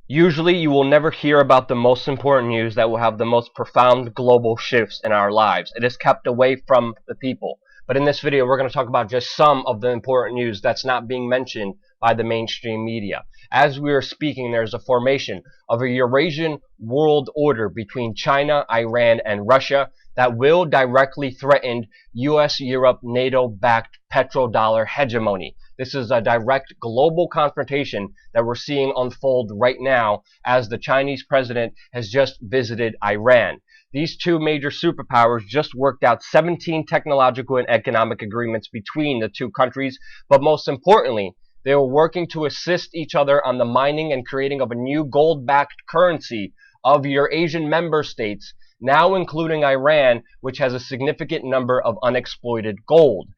Usually, you will never hear about the most important news that will have the most profound global shifts in our lives. It is kept away from the people. But in this video, we're going to talk about just some of the important news that's not being mentioned by the mainstream media. As we are speaking, there's a formation of a Eurasian world order between China, Iran, and Russia that will directly threaten US-Europe NATO-backed petrodollar hegemony. This is a direct global confrontation that we're seeing unfold right now as the Chinese president has just visited Iran. These two major superpowers just worked out 17 technological and economic agreements between the two countries, but most importantly, they were working to assist each other on the mining and creating of a new gold-backed currency of Eurasian member states, now including Iran, which has a significant number of unexploited gold.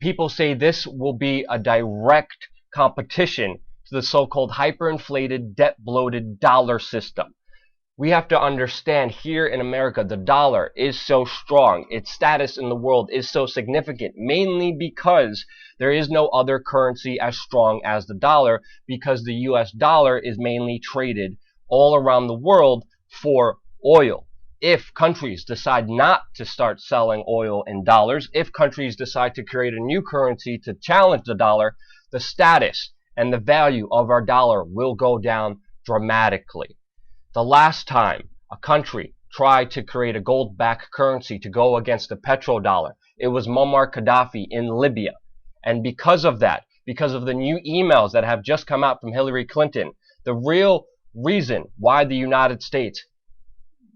People say this will be a direct competition to the so-called hyperinflated, debt-bloated dollar system. We have to understand here in America, the dollar is so strong. Its status in the world is so significant, mainly because there is no other currency as strong as the dollar, because the US dollar is mainly traded all around the world for oil. If countries decide not to start selling oil in dollars, if countries decide to create a new currency to challenge the dollar, the status and the value of our dollar will go down dramatically. The last time a country tried to create a gold-backed currency to go against the petrodollar, it was Muammar Gaddafi in Libya. And because of that, because of the new emails that have just come out from Hillary Clinton, the real reason why the United States,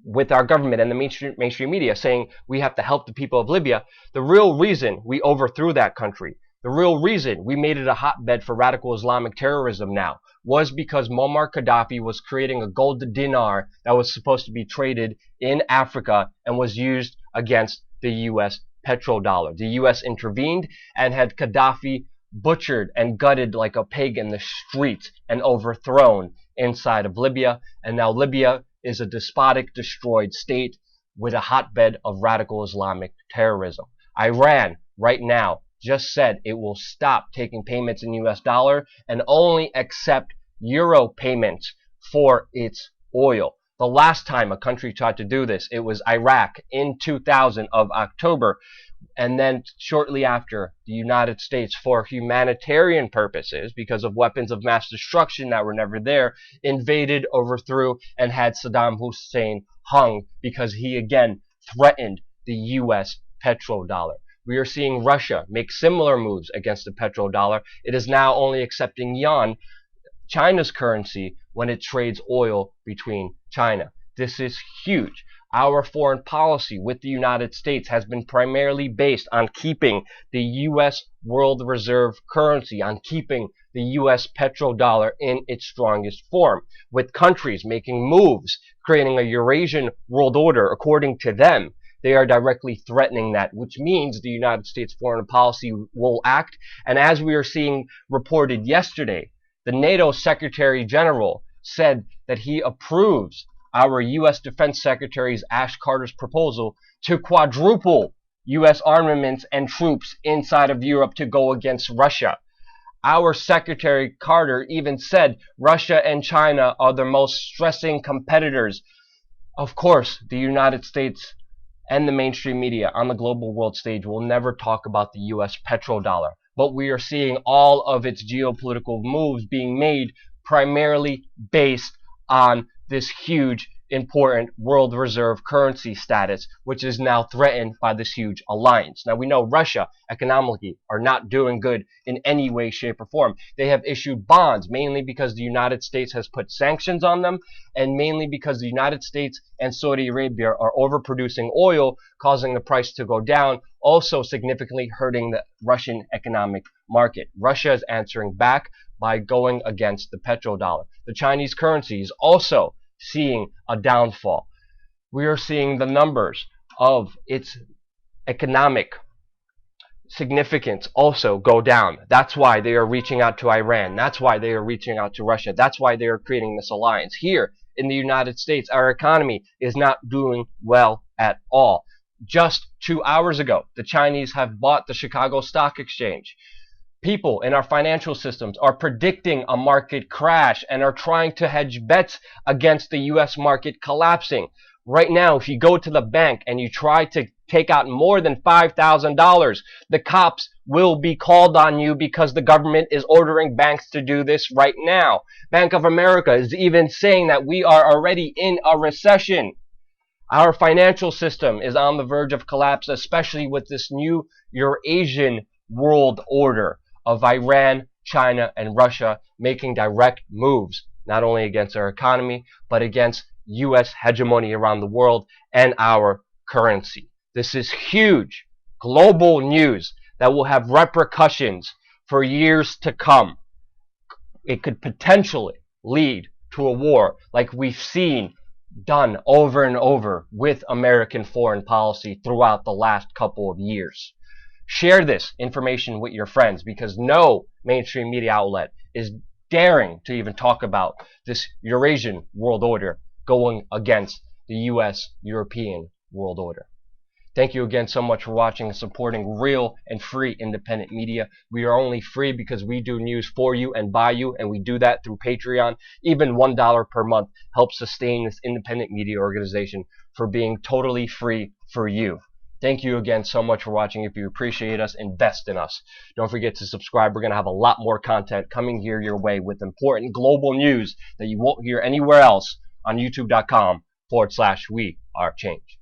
with our government and the mainstream media saying we have to help the people of Libya, the real reason we overthrew that country, the real reason we made it a hotbed for radical Islamic terrorism now, was because Muammar Gaddafi was creating a gold dinar that was supposed to be traded in Africa and was used against the US petrodollar. The US intervened and had Gaddafi butchered and gutted like a pig in the streets and overthrown inside of Libya, and now Libya is a despotic, destroyed state with a hotbed of radical Islamic terrorism. Iran, right now, just said it will stop taking payments in US dollar and only accept euro payments for its oil. The last time a country tried to do this, it was Iraq in 2000 of October, and then shortly after, the United States, for humanitarian purposes, because of weapons of mass destruction that were never there, invaded, overthrew, and had Saddam Hussein hung because he again threatened the US petrodollar. We are seeing Russia make similar moves against the petrodollar. It is now only accepting yuan, China's currency, when it trades oil between China. This is huge. Our foreign policy with the United States has been primarily based on keeping the US world reserve currency, on keeping the US petrodollar in its strongest form, with countries making moves, creating a Eurasian world order according to them. They are directly threatening that, which means the United States foreign policy will act. And as we are seeing reported yesterday, the NATO Secretary General said that he approves our U.S. Defense Secretary's Ash Carter's proposal to quadruple U.S. armaments and troops inside of Europe to go against Russia. Our Secretary Carter even said Russia and China are the most stressing competitors. Of course, the United States and the mainstream media on the global world stage will never talk about the US petrodollar, but we are seeing all of its geopolitical moves being made primarily based on this huge, important world reserve currency status, which is now threatened by this huge alliance. Now, we know Russia economically are not doing good in any way, shape, or form. They have issued bonds, mainly because the United States has put sanctions on them, and mainly because the United States and Saudi Arabia are overproducing oil, causing the price to go down, also significantly hurting the Russian economic market. Russia is answering back by going against the petrodollar. The Chinese currency is also seeing a downfall. We are seeing the numbers of its economic significance also go down. That's why they are reaching out to Iran. That's why they are reaching out to Russia. That's why they are creating this alliance. Here in the United States, our economy is not doing well at all. Just 2 hours ago, the Chinese have bought the Chicago Stock Exchange. People in our financial systems are predicting a market crash and are trying to hedge bets against the US market collapsing. Right now, if you go to the bank and you try to take out more than $5,000, the cops will be called on you because the government is ordering banks to do this right now. Bank of America is even saying that we are already in a recession. Our financial system is on the verge of collapse, especially with this new Eurasian world order of Iran, China, and Russia making direct moves, not only against our economy, but against U.S. hegemony around the world and our currency. This is huge global news that will have repercussions for years to come. It could potentially lead to a war like we've seen done over and over with American foreign policy throughout the last couple of years. Share this information with your friends because no mainstream media outlet is daring to even talk about this Eurasian world order going against the US European world order. Thank you again so much for watching and supporting real and free independent media. We are only free because we do news for you and by you, and we do that through Patreon. Even $1 per month helps sustain this independent media organization for being totally free for you. Thank you again so much for watching. If you appreciate us, invest in us. Don't forget to subscribe. We're going to have a lot more content coming here your way with important global news that you won't hear anywhere else on youtube.com/we are change.